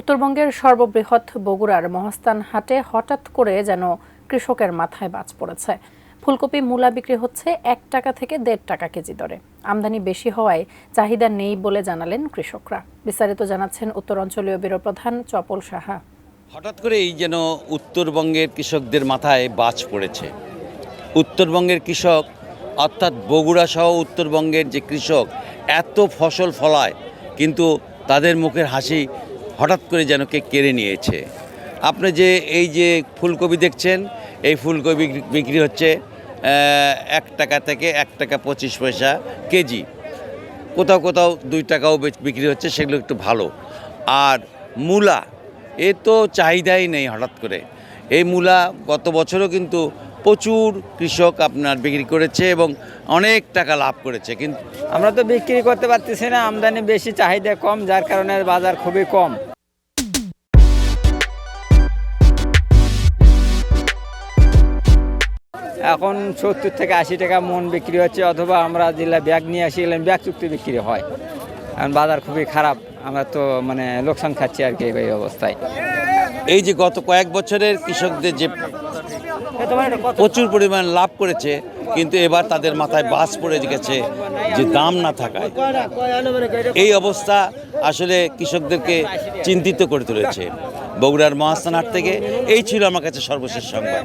উত্তরবঙ্গের সর্ববৃহৎ বগুড়ার মহাস্থান হাটে হঠাৎ করে যেন কৃষকের মাথায় বাজ পড়েছে। ফুলকপি মূলা বিক্রি হচ্ছে 1 টাকা থেকে 1.5 টাকা কেজি দরে। আমদানি বেশি হওয়ায় চাহিদা নেই বলে জানালেন কৃষকরা। বিস্তারিত জানাচ্ছেন উত্তরাঞ্চলীয় ব্যুরো প্রধান চপল সাহা। হঠাৎ করে এই যেন উত্তরবঙ্গের কৃষকদের মাথায় বাজ পড়েছে। উত্তরবঙ্গের কৃষক অর্থাৎ বগুড়া সহ উত্তরবঙ্গের যে কৃষক এত ফসল ফলায়, কিন্তু তাদের মুখের হাসি হঠাৎ করে যেন কে কেড়ে নিয়েছে। আপনি যে এই যে ফুলকপি দেখছেন, এই ফুলকপি বিক্রি হচ্ছে 1 টাকা থেকে 1 টাকা 25 পয়সা কেজি, কোথাও কোথাও 2 টাকাও বিক্রি হচ্ছে, সেগুলো একটু ভালো। আর মূলা, এ তো চাহিদাই নেই হঠাৎ করে। এই মূলা গত বছরও কিন্তু প্রচুর কৃষক আপনার বিক্রি করেছে এবং অনেক টাকা লাভ করেছে, কিন্তু আমরা তো বিক্রি করতে পারতেছি না, আমদানি বেশি চাহিদা কম, যার কারণে বাজার খুবই কম। এখন 70 থেকে 80 টাকা মন বিক্রি হচ্ছে, অথবা আমরা যেগুলা ব্যাগ নিয়ে আসি এগুলো ব্যাগ চুক্তি বিক্রি হয়। এখন বাজার খুবই খারাপ, আমরা তো লোকসান খাচ্ছি আর কি এই অবস্থায়। এই যে গত কয়েক বছরের কৃষকদের যে প্রচুর পরিমাণ লাভ করেছে, কিন্তু এবার তাদের মাথায় বাজ পড়ে গেছে যে দাম না থাকায়। এই অবস্থা আসলে কৃষকদেরকে চিন্তিত করে তুলেছে। বগুড়ার মহাস্থান হাট থেকে এই ছিল আমার কাছে সর্বশেষ সংবাদ।